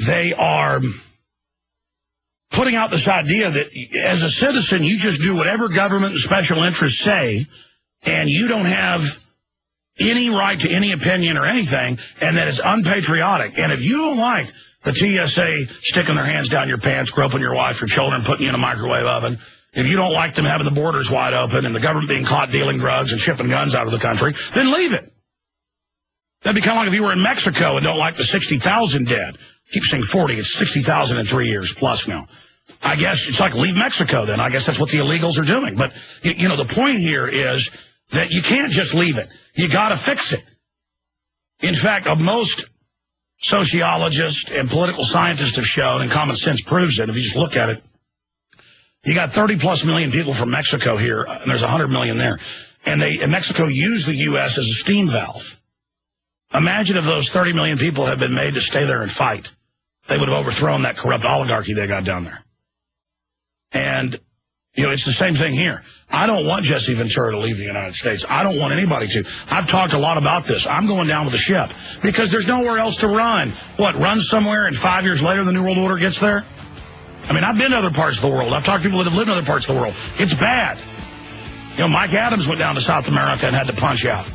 they are putting out this idea that as a citizen, you just do whatever government and special interests say, and you don't have any right to any opinion or anything, and that it's unpatriotic. And if you don't like the TSA sticking their hands down your pants, groping your wife or children, putting you in a microwave oven, if you don't like them having the borders wide open and the government being caught dealing drugs and shipping guns out of the country, then leave it. That'd be kind of like if you were in Mexico and don't like the 60,000 dead. Keep saying 40, it's 60,000 in 3 years plus now. I guess it's like leave Mexico then. I guess that's what the illegals are doing. But, you know, the point here is that you can't just leave it. You got to fix it. In fact, most sociologists and political scientists have shown, and common sense proves it, if you just look at it, you got 30-plus million people from Mexico here, and there's 100 million there. And Mexico used the U.S. as a steam valve. Imagine if those 30 million people had been made to stay there and fight. They would have overthrown that corrupt oligarchy they got down there. And, you know, it's the same thing here. I don't want Jesse Ventura to leave the United States. I don't want anybody to. I've talked a lot about this. I'm going down with the ship because there's nowhere else to run. What, run somewhere and 5 years later the New World Order gets there? I mean, I've been to other parts of the world. I've talked to people that have lived in other parts of the world. It's bad. You know, Mike Adams went down to South America and had to punch out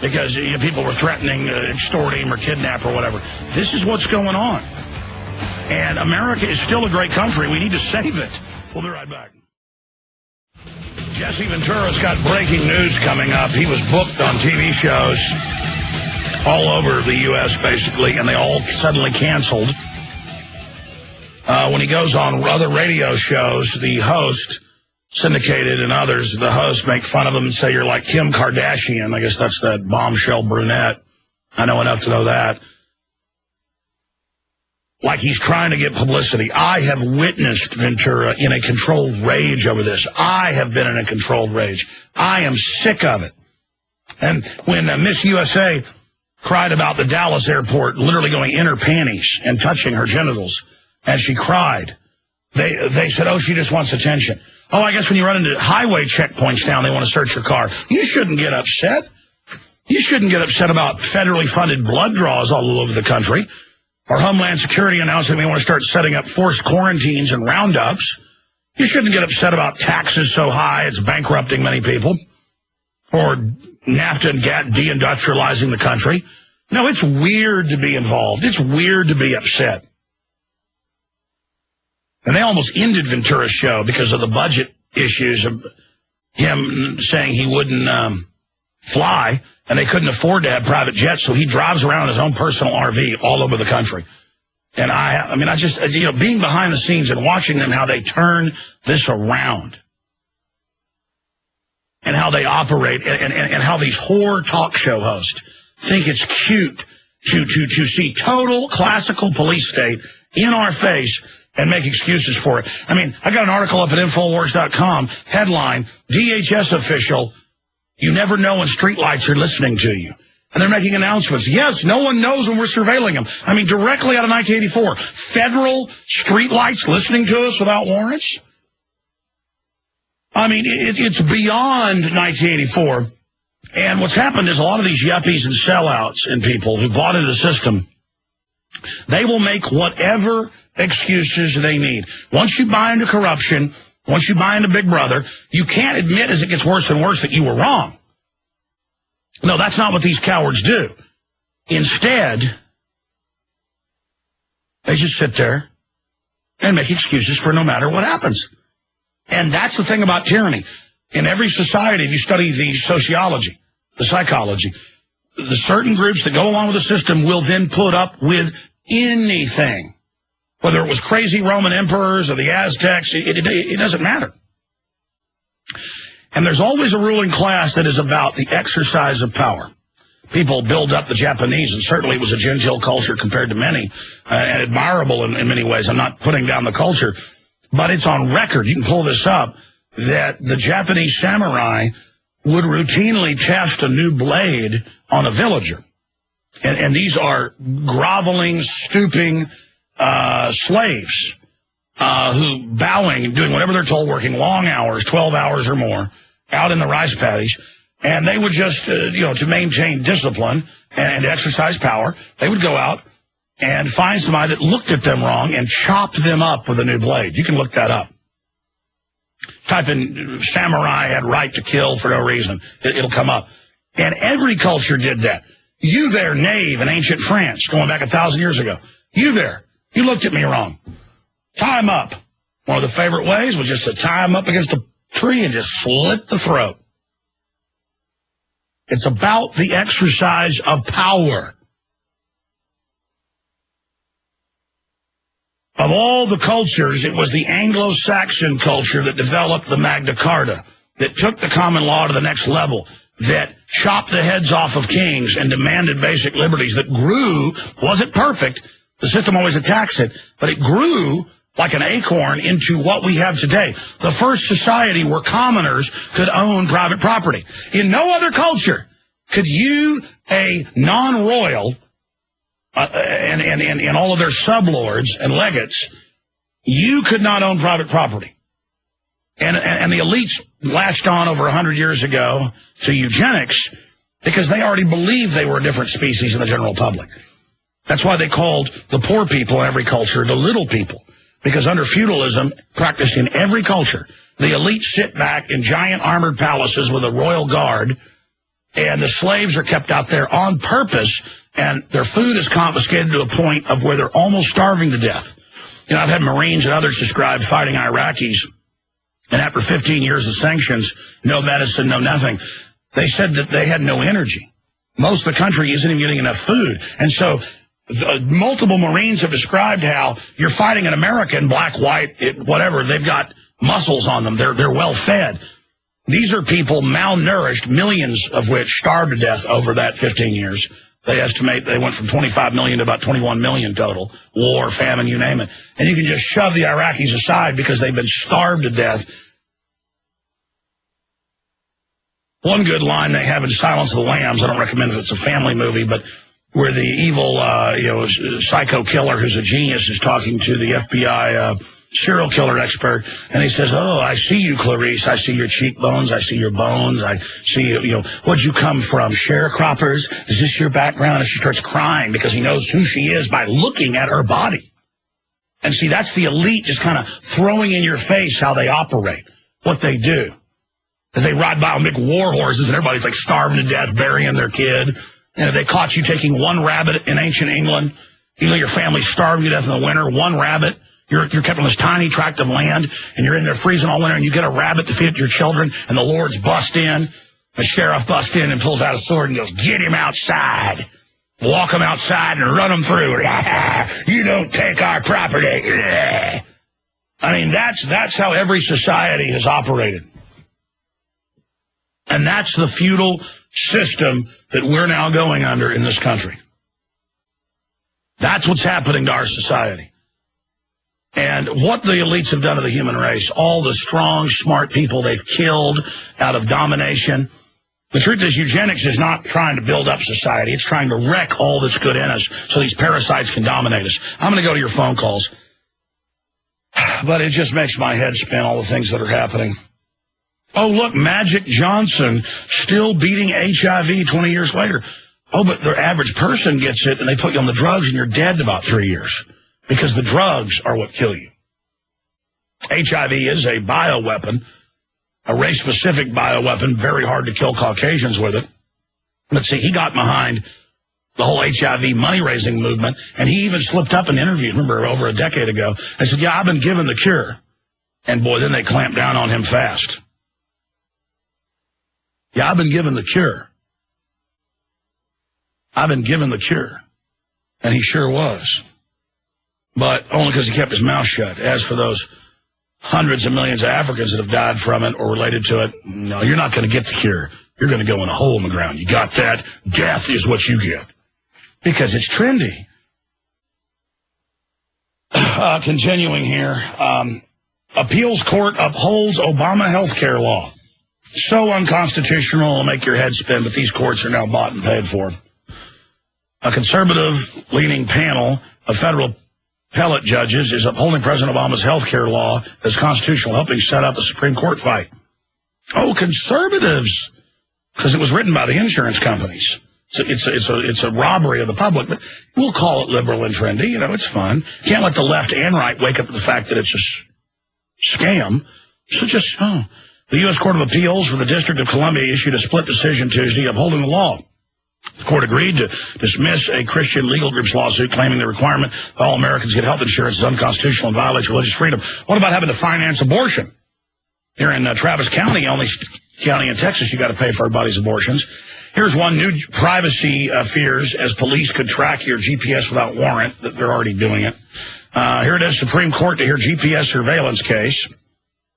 because people were threatening, extort him or kidnap or whatever. This is what's going on. And America is still a great country. We need to save it. We'll be right back. Jesse Ventura's got breaking news coming up. He was booked on TV shows all over the U.S., basically, and they all suddenly canceled. When he goes on other radio shows, the host, syndicated and others, the hosts make fun of him and say, you're like Kim Kardashian. I guess that's that bombshell brunette. I know enough to know that. Like he's trying to get publicity. I have witnessed Ventura in a controlled rage over this. I have been in a controlled rage. I am sick of it. And when Miss USA cried about the Dallas airport literally going in her panties and touching her genitals as she cried, they said, oh, she just wants attention. Oh, I guess when you run into highway checkpoints now, they want to search your car. You shouldn't get upset. You shouldn't get upset about federally funded blood draws all over the country. Or Homeland Security announcing they want to start setting up forced quarantines and roundups. You shouldn't get upset about taxes so high it's bankrupting many people. Or NAFTA and GATT deindustrializing the country. No, it's weird to be involved. It's weird to be upset. And they almost ended Ventura's show because of the budget issues of him saying he wouldn't fly, and they couldn't afford to have private jets, so he drives around in his own personal RV all over the country. And I mean, I just, you know, being behind the scenes and watching them, how they turn this around and how they operate and how these whore talk show hosts think it's cute to see total classical police state in our face and make excuses for it. I mean, I got an article up at Infowars.com, headline, DHS official, you never know when streetlights are listening to you. And they're making announcements. Yes, no one knows when we're surveilling them. I mean, directly out of 1984. Federal streetlights listening to us without warrants? I mean, it's beyond 1984. And what's happened is a lot of these yuppies and sellouts and people who bought into the system, they will make whatever excuses they need. Once you buy into corruption, once you buy into Big Brother, you can't admit as it gets worse and worse that you were wrong. No, that's not what these cowards do. Instead, they just sit there and make excuses for no matter what happens. And that's the thing about tyranny. In every society, if you study the sociology, the psychology, the certain groups that go along with the system will then put up with anything. Whether it was crazy Roman emperors or the Aztecs, it doesn't matter. And there's always a ruling class that is about the exercise of power. People build up the Japanese, and certainly it was a genteel culture compared to many, and admirable in many ways. I'm not putting down the culture, but it's on record. You can pull this up, that the Japanese samurai would routinely test a new blade on a villager. And these are groveling, stooping slaves who bowing and doing whatever they're told, working long hours, 12 hours or more, out in the rice paddies. And they would just, to maintain discipline and exercise power, they would go out and find somebody that looked at them wrong and chopped them up with a new blade. You can look that up. Type in samurai had right to kill for no reason. It'll come up. And every culture did that. You there, knave in ancient France, going back 1,000 years ago. You there. You looked at me wrong. Tie him up. One of the favorite ways was just to tie him up against a tree and just slit the throat. It's about the exercise of power. Of all the cultures, it was the Anglo-Saxon culture that developed the Magna Carta, that took the common law to the next level, that chopped the heads off of kings and demanded basic liberties, that grew, wasn't perfect, the system always attacks it, but it grew like an acorn into what we have today. The first society where commoners could own private property. In no other culture could you, a non-royal, and all of their sublords and legates, you could not own private property. And the elites latched on over 100 years ago to eugenics because they already believed they were a different species in the general public. That's why they called the poor people in every culture the little people, because under feudalism, practiced in every culture, the elites sit back in giant armored palaces with a royal guard, and the slaves are kept out there on purpose, and their food is confiscated to a point of where they're almost starving to death. You know, I've had Marines and others describe fighting Iraqis, and after 15 years of sanctions, no medicine, no nothing, they said that they had no energy. Most of the country isn't even getting enough food. And so multiple Marines have described how you're fighting an American, black, white, whatever, they've got muscles on them, they're well fed. These are people malnourished, millions of which starved to death over that 15 years. They estimate they went from 25 million to about 21 million total. War, famine, you name it. And you can just shove the Iraqis aside because they've been starved to death. One good line they have in Silence of the Lambs, I don't recommend if it's a family movie, but where the evil, psycho killer who's a genius is talking to the FBI serial killer expert, and he says, "Oh, I see you, Clarice. I see your cheekbones. I see your bones. I see, where'd you come from? Sharecroppers? Is this your background?" And she starts crying because he knows who she is by looking at her body. And see, that's the elite just kind of throwing in your face how they operate, what they do. As they ride by on big war horses and everybody's like starving to death, burying their kid. And if they caught you taking one rabbit in ancient England, even though your family's starving to death in the winter, one rabbit, you're kept on this tiny tract of land, and you're in there freezing all winter, and you get a rabbit to feed it to your children, and the lords bust in, the sheriff busts in and pulls out a sword and goes, "Get him outside. Walk him outside and run him through. You don't take our property." I mean, that's how every society has operated. And that's the feudal system that we're now going under in this country. That's what's happening to our society. And what the elites have done to the human race, all the strong, smart people they've killed out of domination. The truth is, eugenics is not trying to build up society. It's trying to wreck all that's good in us so these parasites can dominate us. I'm going to go to your phone calls. But it just makes my head spin, all the things that are happening. Oh, look, Magic Johnson still beating HIV 20 years later. Oh, but the average person gets it, and they put you on the drugs, and you're dead in about 3 years because the drugs are what kill you. HIV is a bioweapon, a race-specific bioweapon, very hard to kill Caucasians with it. But see, he got behind the whole HIV money-raising movement, and he even slipped up in interviews, remember, over a decade ago, and said, "Yeah, I've been given the cure." And boy, then they clamped down on him fast. "Yeah, I've been given the cure. I've been given the cure." And he sure was. But only because he kept his mouth shut. As for those hundreds of millions of Africans that have died from it or related to it, no, you're not going to get the cure. You're going to go in a hole in the ground. You got that? Death is what you get. Because it's trendy. Continuing here. Appeals court upholds Obama health care law. So unconstitutional, it'll make your head spin, but these courts are now bought and paid for. A conservative-leaning panel of federal appellate judges is upholding President Obama's health care law as constitutional, helping set up a Supreme Court fight. Oh, conservatives, because it was written by the insurance companies. It's a robbery of the public, but we'll call it liberal and trendy. You know, it's fun. Can't let the left and right wake up to the fact that it's a scam. So the U.S. Court of Appeals for the District of Columbia issued a split decision Tuesday upholding the law. The court agreed to dismiss a Christian legal group's lawsuit claiming the requirement that all Americans get health insurance is unconstitutional and violates religious freedom. What about having to finance abortion? Here in Travis County, only county in Texas, you got to pay for everybody's abortions. Here's one: new privacy fears as police could track your GPS without warrant. They're already doing it. Here it is: Supreme Court to hear GPS surveillance case.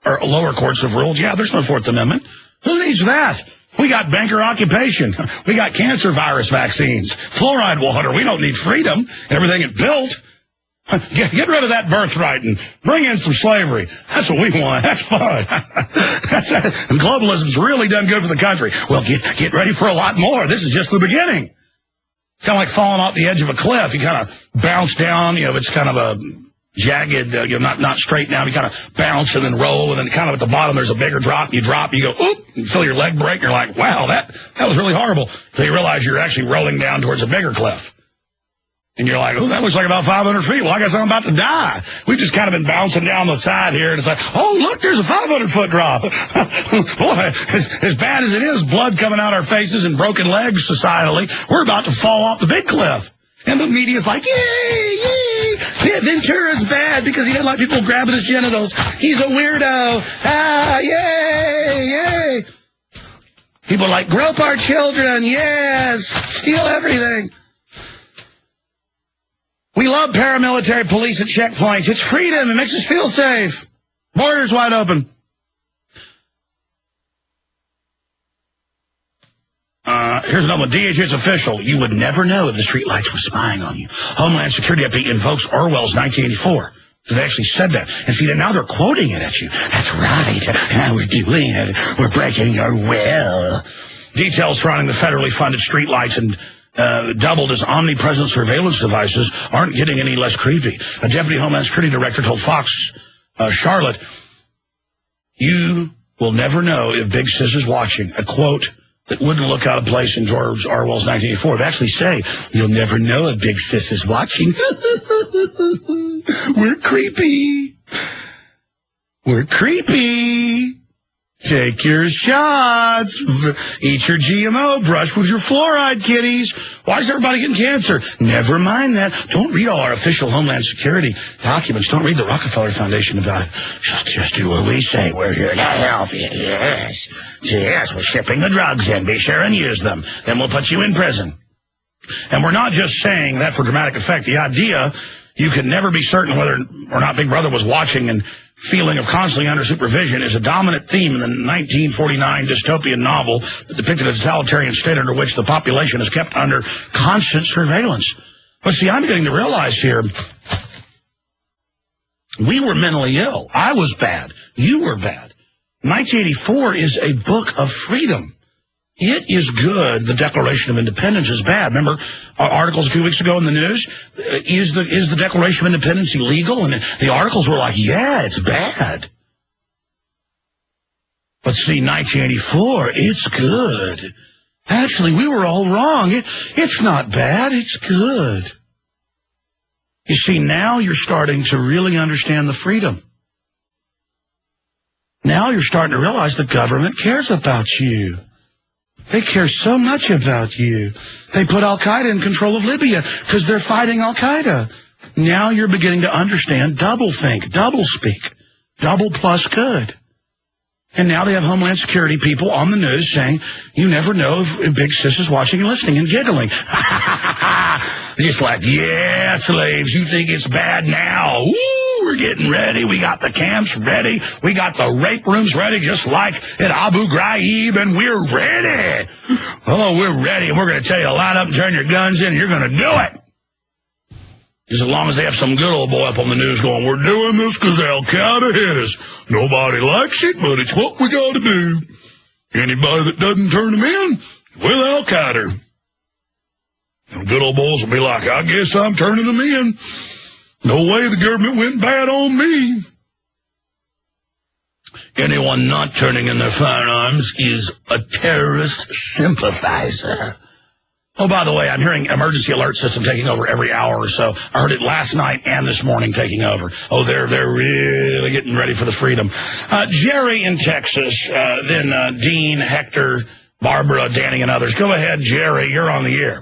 Or lower courts have ruled, yeah, there's no Fourth Amendment. Who needs that? We got banker occupation. We got cancer virus vaccines, fluoride water. We don't need freedom. Everything it built. Get rid of that birthright and bring in some slavery. That's what we want. That's fun. And globalism's really done good for the country. Well, get ready for a lot more. This is just the beginning. It's kind of like falling off the edge of a cliff. You kind of bounce down. You know, it's kind of a jagged, not straight down. You kind of bounce and then roll, and then kind of at the bottom there's a bigger drop. You drop, you go, oop, you feel your leg break. You're like, wow, that was really horrible. So you realize you're actually rolling down towards a bigger cliff. And you're like, oh, that looks like about 500 feet. Well, I guess I'm about to die. We've just kind of been bouncing down the side here, and it's like, oh, look, there's a 500-foot drop. Boy, as bad as it is, blood coming out our faces and broken legs societally, we're about to fall off the big cliff. And the media's like, yay, yay. Ventura's bad because he didn't like people grabbing his genitals. He's a weirdo. Ah, yay, yay. People are like, grope our children, yes, steal everything. We love paramilitary police at checkpoints. It's freedom. It makes us feel safe. Borders wide open. Here's another one. DHS official. You would never know if the streetlights were spying on you. Homeland Security update invokes Orwell's 1984. So they actually said that. And see, now they're quoting it at you. That's right. We're doing it. We're breaking your will. Details surrounding the federally funded streetlights and doubled as omnipresent surveillance devices aren't getting any less creepy. A deputy Homeland Security director told Fox, Charlotte, you will never know if Big Sis is watching. A quote that wouldn't look out of place in George Orwell's 1984. They actually say, you'll never know if Big Sis is watching. We're creepy. We're creepy. Take your shots. Eat your GMO. Brush with your fluoride, kiddies. Why is everybody getting cancer? Never mind that. Don't read all our official Homeland Security documents. Don't read the Rockefeller Foundation about it. Just do what we say. We're here to help you. Yes. Yes, we're shipping the drugs in. Be sure and use them. Then we'll put you in prison. And we're not just saying that for dramatic effect. The idea you can never be certain whether or not Big Brother was watching and feeling of constantly under supervision is a dominant theme in the 1949 dystopian novel that depicted a totalitarian state under which the population is kept under constant surveillance. But see, I'm beginning to realize here, we were mentally ill. I was bad. You were bad. 1984 is a book of freedom. It is good. The Declaration of Independence is bad. Remember articles a few weeks ago in the news? Is the Declaration of Independence illegal? And the articles were like, yeah, it's bad. But see, 1984, it's good. Actually, we were all wrong. It's not bad. It's good. You see, now you're starting to really understand the freedom. Now you're starting to realize the government cares about you. They care so much about you. They put Al-Qaeda in control of Libya because they're fighting Al-Qaeda. Now you're beginning to understand double think, double speak, double plus good. And now they have Homeland Security people on the news saying, you never know if Big Sis is watching and listening and giggling. Just like, yeah, slaves, you think it's bad now. Woo, we're getting ready. We got the camps ready. We got the rape rooms ready, just like at Abu Ghraib, and we're ready. Oh, we're ready, and we're going to tell you to line up and turn your guns in, and you're going to do it. Just as long as they have some good old boy up on the news going, we're doing this because Al-Qaeda hit us. Nobody likes it, but it's what we got to do. Anybody that doesn't turn them in, with Al-Qaeda. And good old boys will be like, I guess I'm turning them in. No way the government went bad on me. Anyone not turning in their firearms is a terrorist sympathizer. Oh, by the way, I'm hearing emergency alert system taking over every hour or so. I heard it last night and this morning taking over. Oh, they're really getting ready for the freedom. Jerry in Texas, then Dean, Hector, Barbara, Danny, and others. Go ahead, Jerry. You're on the air.